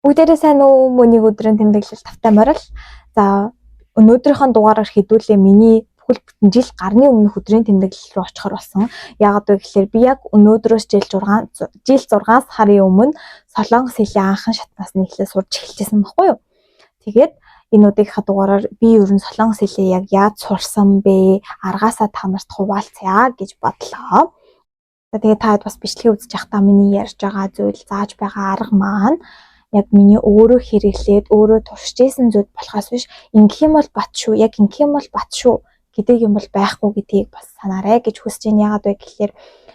Бүгдээрээ сайн уу? Мөнийг өдрийн тэмдэглэл тавтай морил. За өнөөдрийнхөө дугаараар хэдүүлээ миний бүхэл бүтэн жил гарны өмнөх өдрийн тэмдэглэл рүү очихор болсон. Яагаад вэ гэхээр би яг өнөөдрөөс жил 6 сарын өмнө Солонгос хэлний анхан шатнаас нь эхлээ сурч эхэлчихсэн байхгүй юу? Тэгээд энэ удаагийнхаа дугаараар би ер нь Солонгос хэлээ яг яаж сурсан бэ? Аргаасаа та нарт хуваалцъя гэж бодлоо. За тэгээд таад бас бичлэгээ үзэж байхдаа миний ярьж байгаа зүйл, зааж байгаа арга маань яг миний өөрөө хэрэглээд өөрөө туршиж исэн зүйл болохоос биш ингэх юм бол бат шүү, яг ингэх юм бол бат шүү гэдэг юм бол байхгүй гэдгийг бас санаарай гэж хүсэж байна. Яагаад вэ гэхээр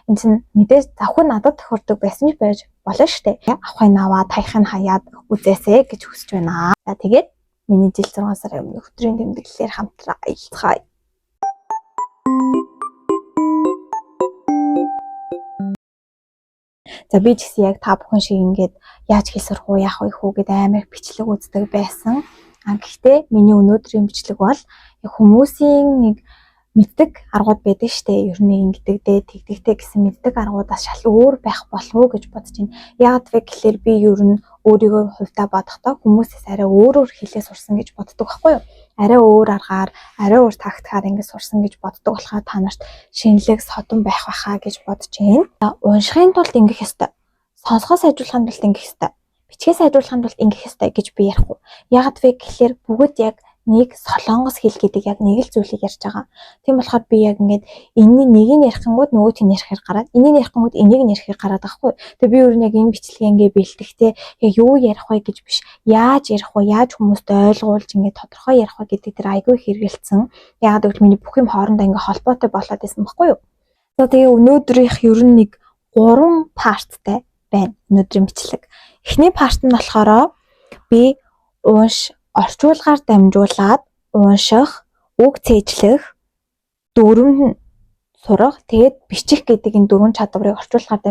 энэ чинь мэдээж завхын надад тохирдог байсан ч байж болно шүү дээ. Авахыг аваад таахыг хаяад үзээсэй гэж хүсэж байна. За тэгээд миний жил 6 сарын өмнөх өдрийн тэмдэглэлээр хамтраа аялцгаая. За би ч гэсэн яг та бүхэн шиг ингээд яаж хэл сурах уу, яах вэ гэд амар их бичлэг үздэг байсан. Гэхдээ миний өнөөдрийн бичлэг бол яг хүмүүсийн нэг мэддэг аргууд байдаг штэ. Ер нь ингэдэгдээ, тэгдэгтэй гэсэн мэддэг аргуудаас шал өөр байх болов уу гэж бодож байна. Яагаад вэ гэхээр би ер нь өөрийгөө хувьдаа бодохдоо хүмүүсээс арай өөрөөр хэлээ сурсан гэж боддог байхгүй юу? Арай өөр аргаар, арай өөр тактикаар ингэ сурсан гэж боддог болохоор та нарт шинэлэг содон байх байхаа гэж бодож байна. Уншихын тулд ингэх ёстой. Сонсгоо сайжруулахын тулд ингэх ёстой. Бичгээ сайжруулахын тулд ингэх ёстой гэж би ярихгүй. Яагаад вэ гэхээр бүгд яг нэг солонгос хэл гэдэг яг нэг л зүйлийг ярьж байгаа. Тийм болохоор би яг ингээд энэний нэг нь ярихгүйд нөгөөтг нь ярихыг гараад, энийг нь ярихгүйд энийг нь ярихыг гараад байхгүй. Тэгээ би өөр нь яг энэ бичлэгээ ингээд бэлтгэхдээ яг юу ярих вэ гэж биш. Яаж ярих вэ? Яаж хүмүүст ойлгуулж ингээд тодорхой ярих вэ гэдэг тэр айгүй хэрэгэлсэн. Яагаад гэвэл миний бүх юм хоорондоо ингээд холбоотой болоод байсан байхгүй юу? За тэгээ өнөөдрийнх ер нь нэг 3 парттай байна. Өнөөдрийн бичлэг. Эхний парт нь болохоор би орчуулгаар дамжуулаад унших, үг цээжлэх, дүрм сурах, тэгээд бичих гэдэг энэ 4 чадварыг орчуулгаар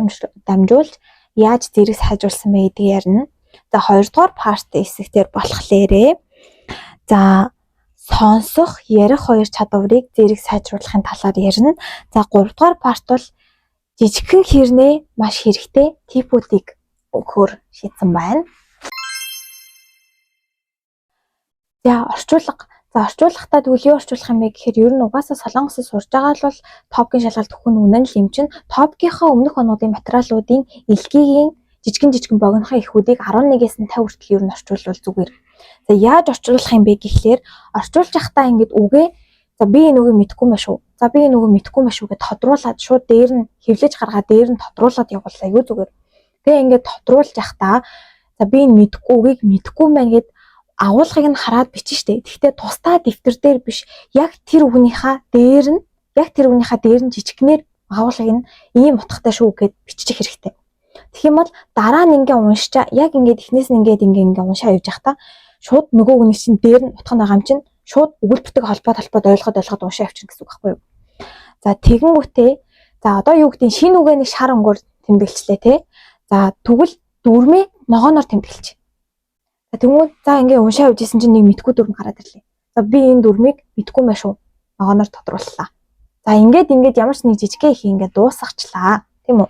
дамжуулж яаж зэрэг сайжруулсан бэ гэдгийг ярина. За 2 дугаар парт хэсэгтэр болохлээрээ за сонсох, ярих 2 чадварыг зэрэг сайжруулахын талаар ярина. За 3 дугаар парт бол жижигхэн хэрнээ маш хэрэгтэй типүүдийг өгөхөөр шийдсэн байна. За орчуулгатаа тэгвэл юу орчуулах юм бэ гэхээр ер нь угаасаа солонгосоос сурж байгаа л бол топгийн шалгалт өгөх нь үнэн л юм чинь топгийнхаа өмнөх онуудын материалуудын илгээгийн жижигэн богинохын ихүүдийг 11-ээс нь 50 хүртэл ер нь орчуулвал зүгээр. За яаж орчуулах юм бэ гэхлээр орчуулж явахдаа ингэж үгээ за би энэ үгийг мэдэхгүй маа шүү. За би энэ үгийг мэдэхгүй маа шүү гэж тодруулаад шууд дээр нь хэвлэж гаргаад дээр нь тодруулаад явуул аюу зүгээр. Тэгээ ингэж тодруулж явахдаа за би энэ үгийг мэдэхгүй маа гэд агуулгыг нь хараад бичин штэ. Гэхдээ тусдаа дэвтэр дээр биш. Яг тэр үгнийхаа дээр нь жижигнэр агуулгыг нь ийм утгатай шүү гэд бичих хэрэгтэй. Тэгэх юм бол дараа нь ингээ уншчаа. Яг ингээд эхнээс нь ингээ уншаа явж байхдаа шууд нөгөө үгний чинь дээр нь утга нь байгаа юм чинь шууд өгүүлбэртэй холбоод ойлгоод уншаа явчихна гэсэн үг байхгүй юу? За тэгэнгүүтээ за одоо юу гэдэг нь шинэ үгээ нэг шар өнгөөр тэмдэглэчлээ те. За тэгвэл дүрмээ ногооноор тэмдэглэж. Тэгмүүд за ингээ уншаа явж исэн чинь нэг мэдгүй дүрм гараад ирлээ. За би энэ дүрмийг мэдгүй маа шүү. Ногооноор тодрууллаа. За ингээд ямар ч нэг жижигхэн их ингээ дуусгачлаа. Тийм үү?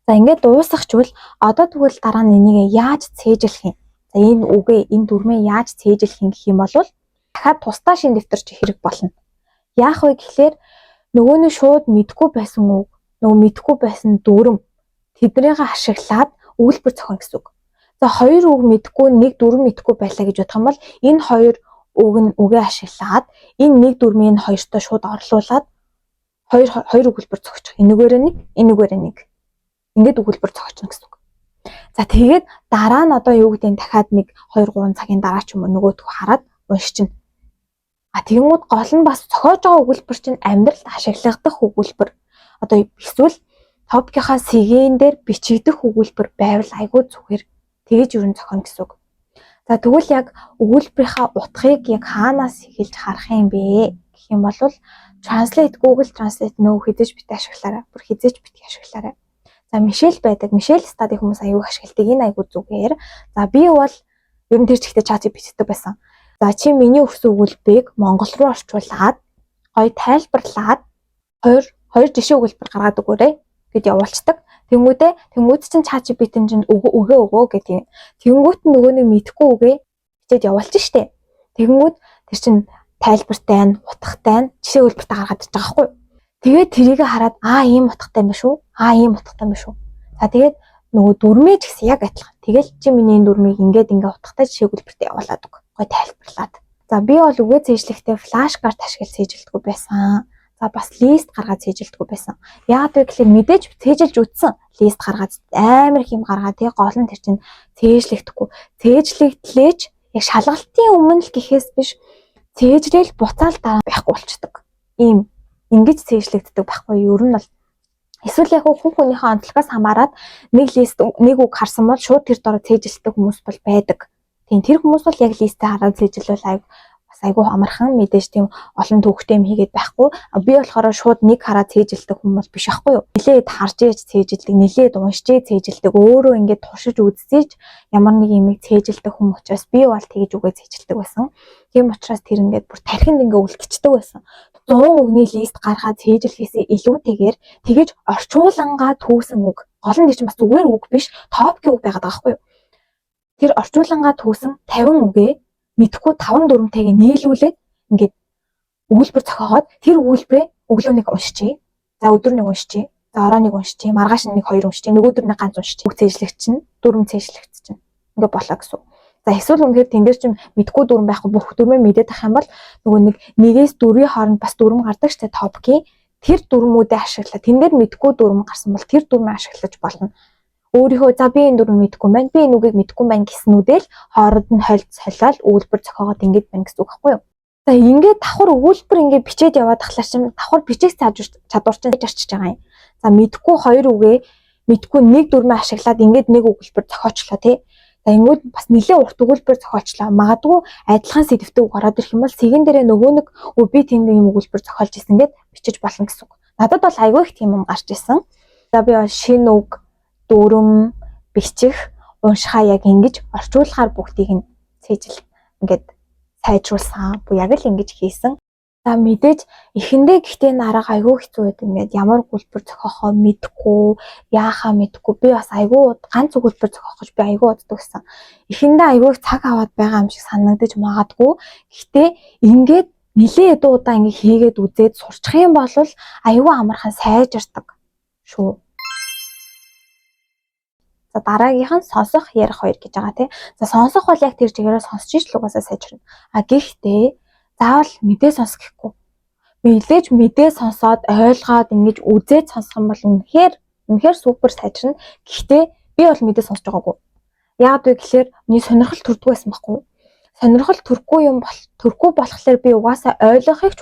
За ингээд дуусгачвал одоо тэгвэл дараа нь энийг яаж цээжлэх юм? За энэ дүрмээ яаж цээжлэх юм гэх юм бол дахиад тусдаа шинэ дэвтэр чи хэрэг болно. Яах вэ гэхээр нөгөөний шууд мэдгүй байсан үг, нөгөө мэдгүй байсан дүрм тэднийг ашиглаад өгүүлбэр зохино гэсэн үг. За 2 үг мэдгүй, 1 дүрм мэдгүй байлаа гэж бодох юм бол энэ 2 үгээ ашиглаад энэ 1 дүрмийн 2-той шууд орлуулад 2 өгүүлбэр зохиочих. Энэгээрээ 1, энэгээрээ 1. Ингээд өгүүлбэр зохиочихно гэсэн үг. За тэгээд дараа нь одоо юу гэдэг нь дахиад 1, 2, 3 цагийн дараа ч юм уу нөгөөдгөө хараад уншчихна. Тэгэнгүүт гол нь бас зохиож байгаа өгүүлбэр чинь амьдралд ашиглагдах өгүүлбэр. Одоо эсвэл топгийнхаа сэгийн дээр бичигдэх өгүүлбэр байвал айгүй зүгээр. Тэгэж юу н зохино гэсэн үг. За тэгвэл яг өгүүлбэрийнхаа утгыг яг хаанаас эхэлж харах юм бэ гэх юм бол Google Translate нөө хизээж бит ашиглаарай. Бүр хизээж бит ашиглаарай. За Мишель байдаг. Мишель стади хүмүүс аюу ашигладаг. Энэ айгүй зүгээр. За би бол ер нь тэр чигтээ чатыг бичдэг байсан. За чи миний өгсөн өгүүлбэрийг монгол руу орчуулад гоё тайлбарлаад хоёр жишээ өгүүлбэр гаргаад өгөөрэй гэд явуулцдаг. Тэнгүүд чинь ChatGPT-ийн чинь өгөө гэдэг. Тэнгүүд нь нөгөө нэг мэдхгүй үгээ бичээд явуулчих штэ. Тэнгүүд тэр чинь тайлбартай нь, утгатай нь жишээ хөлбөртөй гаргаад ирж байгаа байхгүй юу? Тэгээд тэрийг хараад ийм утгатай юм шүү. Ийм утгатай юм шүү. За тэгээд нөгөө дүрмээ ч гэсэн яг адилхан. Тэгэл чи миний энэ дүрмийг ингээд утгатай жишээ хөлбөртөй явуулаад өг. Гой тайлбарлаад. За би бол үгээ цээжлэхдээ флаш карт ашиглаж цээжилдэггүй байсан. За бас лист гаргаад цээжилдэггүй байсан. Яагаад вэ гэхээр мэдээж цээжилж үтсэн. Лист гаргаад амар их юм гаргаад тэгээ гол нь тэр чинь цээжлэгдэхгүй. Цээжлэгдлээч яг шалгалтын өмнө л гэхээс биш цээжрээл буцаал дараа байхгүй болчдөг. Ингэж цээжлэгддэг байхгүй юу? Ер нь бол эсвэл яг хүн хүнийхээ онцлогоос хамаарат нэг лист нэг үг харсан бол шууд тэр дороо цээжилдэг хүмүүс бол байдаг. Тийм тэр хүмүүс бол яг листээ хараад цээжилвэл айгүй амархан мэдээж тийм олон төвхтэй юм хийгээд байхгүй. Би болохоор шууд нэг хараад цээжилдэг хүмүүс биш байхгүй юу? Нилээд харж ээж цээжилдэг, нилээд уншиж цээжилдэг, өөрөө ингээд туршиж үзсэж ямар нэг юмыг цээжилдэг хүмүүс учраас би бол тэгж үгээ цээжилдэг байсан. Тийм учраас тэр ингээд бүр тархинд ингээд үлдчихдэг байсан. 100 үгний лист гаргаад цээжлэхээсээ илүүтэйгээр тэгэж орчуулангаа түүсэн үг. Гол нь чинь бас зүгээр үг биш, топикийн үг байгаад байгаа байхгүй юу? Тэр орчуулангаа түүсэн 50 үгээ мэдхгүй 5 дүрмтэйгээ нийлүүлээд ингээд өгүүлбэр зохиогоод тэр өгүүлбэрээ өглөөнийг уншчихъя. За өдөр нэг уншчихъя. За ороо нэг уншчихъя. Маргааш нэг 2 уншчихъя. Нөгөөдөр нэг ганц уншчихъя. Үг цээжлэгч чинь дүрм цээжлэгч чинь ингээд болоо гэсэн. За эсвэл үнэхээр тэн дээр чинь мэдхгүй дүрм байхгүй бүх дүрмээ мэдээд ах юм бол нөгөө нэгээс 4-ийн хооронд бас дүрм гардаг штэ топикийн тэр дүрмүүдээ ашиглаа. Тэн дээр мэдхгүй дүрм гарсан бол тэр дүрмээ ашиглаж болно. Өөрийнхөө за би энэ дүрм мэдгүй байна. Би энэ үгийг мэдгүй байна гэснүүдэл хооронд нь солиод өгүүлбэр зохиогоод ингэж байна гэсэн үг байхгүй юу? За ингээд давхар өгүүлбэр ингээд бичээд яваад тахлаар чинь давхар бичих чадвар чинь зарчиж байгаа юм. За мэдгүй 2 үгээ мэдгүй нэг дүрмээ ашиглаад ингээд нэг өгүүлбэр зохиочлоо тий. За ингэвэл бас нэлээд урт өгүүлбэр зохиочлоо. Магадгүй адилхан сэдвтэй үг ороод ирэх юм бол сэгэн дээрээ нөгөө нэг би тэнд юм өгүүлбэр зохиолж исэн гэд бичиж болно гэсэн үг. Надад бол айгүй их тийм юм гарч исэн. За би шинэ үг, дүрм, бичих, уншихаа яг ингэж орчуулахаар бүгдийг нь цээжил ингээд сайжруулсан. Бу яг л ингэж хийсэн. За мэдээж эхэндээ гэхдээ нараа айгүй хэцүү байдаг. Ингээд ямар өгүүлбэр зохиохоо мэдэхгүй, яахаа мэдэхгүй. Би бас айгүй ганц өгүүлбэр зохиох гэж би айгүй уддаг гэсэн. Эхэндээ айгүй цаг аваад байгаа юм шиг санагдаж магадгүй. Гэхдээ ингээд нилээ удаа ингээд хийгээд үзээд сурчих юм бол айгүй амархан сайжирдаг шүү. За дараагийнх нь сонсох, ярих хоёр гэж байгаа тий. За сонсох бол яг тэр чигээрээ сонсч л угаасаа сайжирна. Гэхдээ заавал мэдээ сонсох гэхгүй. Мэдээж мэдээ сонсоод ойлгоод ингэж үзээд сонсох юм бол үнэхээр супер сайжирна. Гэхдээ би бол мэдээ сонсож байгаагүй. Яагаад вэ гэхээр миний сонирхол төрдөг байсан байхгүй юу? Сонирхол төрөхгүй болохоор би угаасаа ойлгохыг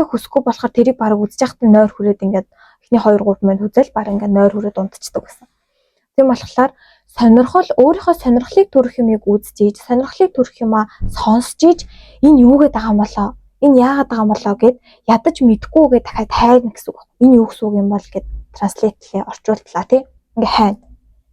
хүсэхгүй болохоор тэрийг баг үзэж яхад нойр хүрээд ингээд эхний 2-3 минут үзэл баг ингээд нойр хүрээд унтчихдаг гэсэн. Тийм болохоор өөрийнхөө сонирхлыг төрөх юмыг үзчихийж, сонирхлыг төрөх юмаа сонсчиж энэ юу гэдэг байгаа юм болоо, энэ яагаад байгаа юм болоо гэд ядаж мэдхгүйгээ дахиад хайрна гэсэн үг. Энэ юу гэсэн үг юм бол гэд транслейтлээ орчуултлаа тий. Ингээ хайна.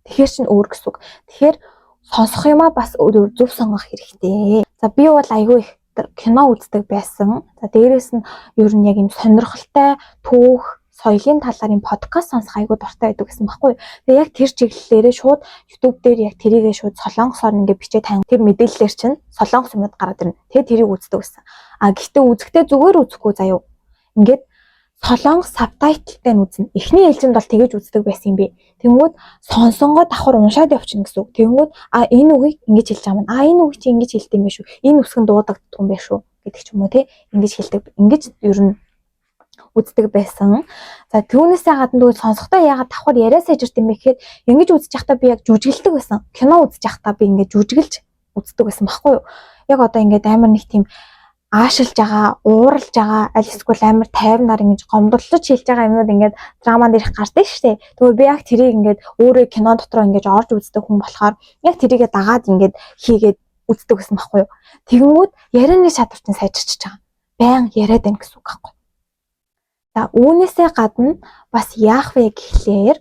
Тэгэхээр чинь өөр гэсэн үг. Тэгэхээр сонсох юмаа бас зөв сонгох хэрэгтэй. За би бол айгүй их кино үздэг байсан. За дээрээс нь ер нь яг юм сонирхолтой түүх соёлын талаар юм подкаст сонсох айгүй дуртай байдаг гэсэн байхгүй юу. Тэгээ яг тэр чиглэлээрээ шууд YouTube дээр яг тэрийгээ шууд солонгосоор ингээ бичээ тань тэр мэдээллээр чинь солонгос юмуд гараад ирнэ. Тэгээ тэрийг үздэг гэсэн. Гэхдээ үзэхдээ зүгээр үзэхгүй заяа. Ингээд солонгос сабтайтлтай нь үзнэ. Эхний ээлжинд бол тэгэж үздэг байсан юм би. Тэнгүүд сонсонгоо давхар уншаад явчихна гэсэн үг. Тэнгүүд энэ үгийг ингэж хэлж байгаа маань. Энэ үг чи ингэж хэлдэг юм байна шүү. Энэ үсгэн дуудагддаг юм байна шүү гэдэг ч юм уу тий. Ингэж хэлдэг. Ингэж ер нь үздэг байсан. За түүнээсээ гадна тэгвэл сонсохдоо яагаад давхар яриа сайжирт юм бэ гэхээр ингэж үзэж явахдаа би яг жүжиглдэг байсан. Кино үзэж явахдаа би ингэж жүжиглж үздэг байсан байхгүй юу? Яг одоо ингэж амар нэг тийм аашилж байгаа, ууралж байгаа, аль эсвэл амар тайвнаар ингэж гомдолж хэлж байгаа юмнууд ингэж драманд ирэх гардаг шүү дээ. Тэгвэл би яг тэрийг ингэж өөрөө кино дотроо ингэж орж үздэг хүн болохоор яг тэрийгэ дагаад ингэж хийгээд үздэг гэсэн байхгүй юу? Тэгэнгүүт ярианы чадвар чинь сайжирч байгаа. Баян яриад байна гэсэн үг байхгүй юу? За үүнээсээ гадна бас яах вэ гэхлээр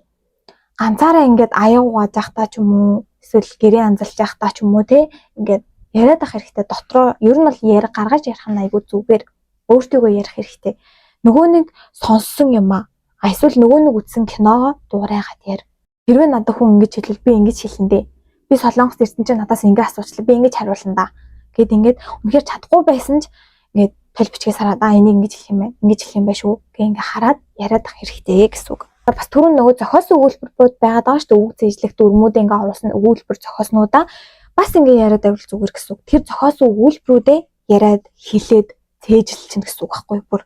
ганцаараа ингээд аяа угааж явахдаа ч юм уу эсвэл гэрээ анзалж явахдаа ч юм уу те ингээд яриад ах хэрэгтэй дотроо ер нь бол яриг гаргаж ярих нь айгүй зүгээр өөртөөгөө ярих хэрэгтэй. Нөгөө нэг сонссон юм аа Эсвэл нөгөө нэг үзсэн киногоо дуурайгаад яар. Хэрвээ надад хүн ингэж хэлвэл би ингэж хэлнэ дээ. Би Солонгост ирсэн чинь надаас ингэ асуучлаа. Би ингэж хариулна да. Гэт ингээд үнэхээр чадахгүй байсан ч ингээд тол бичгээс хараад энийг ингэж хэлэх юм байна. Ингэж хэлэх юм байна шүү. Гэ ингээ хараад яриад ах хэрэгтэй гэсэн үг. Бас түрүүн нөгөө зохиосон өгүүлбэрүүд байгаад байгаа шүү дээ. Үг зээжлэх дүрмүүдээ ингээ оруулсан өгүүлбэр зохиоснуудаа бас ингээ яриад авал зүгээр гэсэн үг. Тэр зохиосон өгүүлбэрүүдээ яриад хэлээд цээжилчихнэ гэсэн үг байхгүй бүр.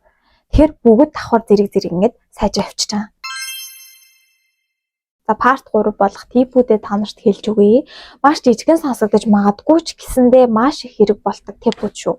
Тэгэхээр бүгд давхар зэрэг ингээд сайжраа авчиж байгаа. За part 3 болох типүүдээ та нарт хэлж өгье. Маш жижигэн сонсогдож магадгүй ч гэсэндээ маш их хэрэг болдог типүүд шүү.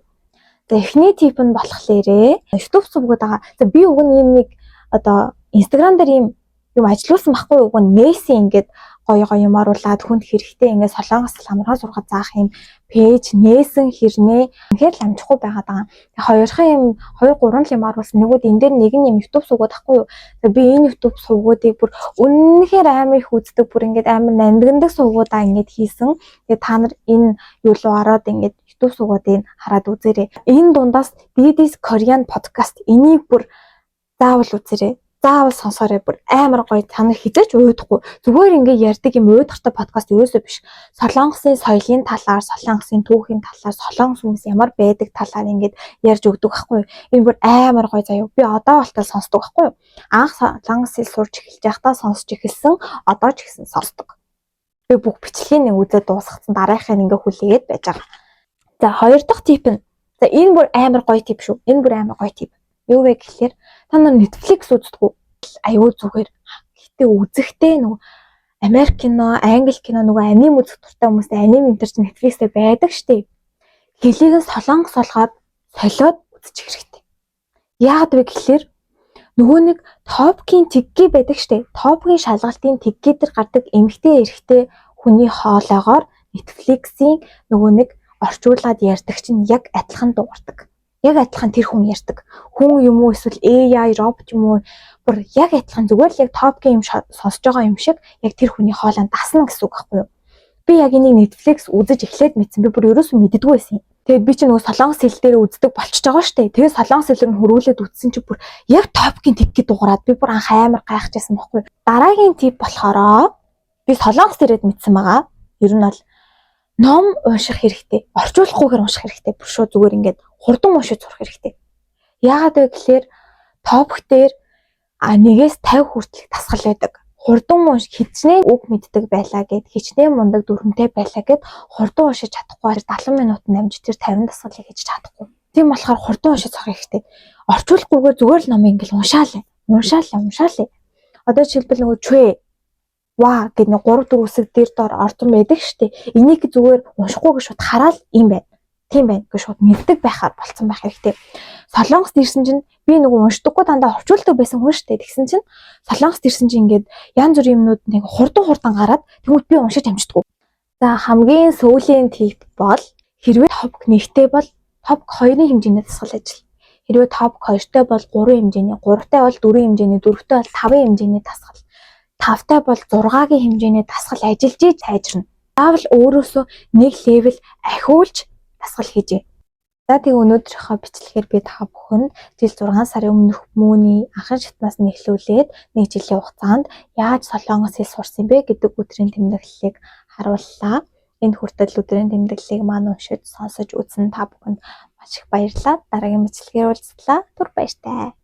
За эхний тип нь болохоор YouTube сувгууд байгаа. За би уг нь ийм нэг одоо Instagram дээр юм ажиллуулсан байхгүй уг нь Messi ингээд гоё юм оруулаад хүнд хэрэгтэй ингээд солонгос хамраа сургаж заах юм пэйж нээсэн хэрнээ үнэхээр л амжихгүй байгаад байгаа. Хоёрхан юм 2 3 юм оруулсан. Нэгүүд энэ дээр нэг нь юм YouTube сувгууд байхгүй юу. За би энэ YouTube сувгуудыг бүр үнэхээр амар их үздэг бүр ингээд амар нандиндаг сувгуудаа ингээд хийсэн. Тэгээ та нар энэ юу руу ороод ингээд YouTube сувгуудыг хараад үзээрэй. Энэ дундаас Didis Korean podcast энийг бүр заавал үзээрэй. Заавал сонсоорой бүр амар гоё та нар хизээч уйдахгүй. Зүгээр ингээ ярьдаг юм уйдахтай подкаст ерөөсөө биш. Солонгосын соёлын талаар, солонгосын түүхийн талаар, солонгос хүмүүс ямар байдаг талаар ингээд ярьж өгдөг байхгүй юу. Энэ бүр амар гоё заяа. Би одоо болтол сонсдог байхгүй юу. Анх солонгос хэл сурч эхэлж байхдаа сонсч эхэлсэн, одоо ч гэсэн сонсдог. Би бүх бичлэгийг үзээд дуусгацсан дараахыг ингээ хүлээгээд байж байгаа. За хоёр дахь тип нь. За энэ бүр амар гоё тип шүү. Энэ бүр амар гоё тип. Юу вэ гэхээр та нар Netflix үздэггүй. Аюу зүгээр. Гэтэ үзэхдээ нөгөө Америк кино, Англи кино нөгөө аним үзэх дуртай хүмүүстэй аним энэ төр чинь Netflix-тэй байдаг штеп. Хэлийг нь солонгос болгоод солиод үзчих хэрэгтэй. Яагаад вэ гэхээр нөгөө нэг топкийн тэгги байдаг штеп. Топкийн шалгалтын тэгги дээр гардаг эмэгтэй эрэгтэй хүний хоолоогоор Netflix-ийн нөгөө нэг орчуулад ярьдаг чинь яг адилхан дуурдаг. Яг адилхан тэр хүн ярьдаг. Хүн юм уу эсвэл AI робот юм уу бүр яг адилхан зүгээр л яг топкийн юм сонсож байгаа юм шиг яг тэр хүний хоолойнд дасна гэсэн үг байхгүй юу. Би яг энийг Netflix үзэж эхлээд мэдсэн. Би бүр ерөөсөө мэддэггүй байсан юм. Тэгээд би чинь нөгөө солонгос хэл дээр үздэг болчихж байгаа шүү дээ. Тэгээд солонгос хэлээр нь хөрвүүлээд үзсэн чинь бүр яг топкийн тэг гээд дуурайд би бүр анх амар гайхажсэн байхгүй юу. Дараагийн тип болохоро би солонгос дээрээ мэдсэн байгаа. Ер нь бол ном унших хэрэгтэй. Орчуулахгүйгээр унших хэрэгтэй. Бүр шууд зүгээр ингээд хурдан уншиж сурах хэрэгтэй. Яагаад вэ гэхээр топк дээр 1-ээс 50 хүртэл тасгал байдаг. Хурдан унш хичнээн үг мэддэг байлаа гэд хичнээн мундаг дүрмтэй байлаа гэд хурдан уншиж чадахгүй 70 минутанд амжиж тэр 50 тасгалыг хийж чадахгүй. Тийм болохоор хурдан уншиж сурах хэрэгтэй. Орчуулахгүйгээр зүгээр л номыг ингээл уншаалаа. Одоо жишээлбэл нөгөө чвэ ва гэдэг нэг 3-4 үсэг дээр доор орсон байдаг штеп. Энийг зүгээр уншихгүйгээр шууд хараад юм байна. Тийм байна гэж шууд мэддэг байхаар болцсон байх хэрэгтэй. Солонгост ирсэн чинь би нөгөө уншдаггүй дандаа орчуулдаг байсан хүн штеп. Тэгсэн чинь солонгост ирсэн чинь ингээд янз бүрийн юмнууд нэг хурдан гараад тэгмэд би уншиж амждаггүй. За хамгийн сүүлийн тип бол хэрвээ топк нэгтэй бол топк 2-ын хэмжээний дасгал ажил. Хэрвээ топк 2-тай бол 3 хэмжээний, 3-тай бол 4 хэмжээний, 4-тэй бол 5 хэмжээний дасгал. 5-тай бол 6-гийн хэмжээний дасгал ажиллаж сайжирна. Заавал өөрөөсөө нэг левел ахиулж дасгал хийжээ. За тэг өнөөдрийнхөө бичлэгээр би та бүхэнд жил 6 сарын өмнөх мөний анхан шатнаас нь эхлүүлээд 1 жилийн хугацаанд яаж солонгос хэл сурсан бэ гэдэг өдрийн тэмдэглэлийг харууллаа. Энэ хүртэл өдрийн тэмдэглэлийг маань уншиж сонсож үзсэн та бүхэнд маш их баярлалаа. Дараагийн бичлэгээр уулзлаа. Түр баяртай.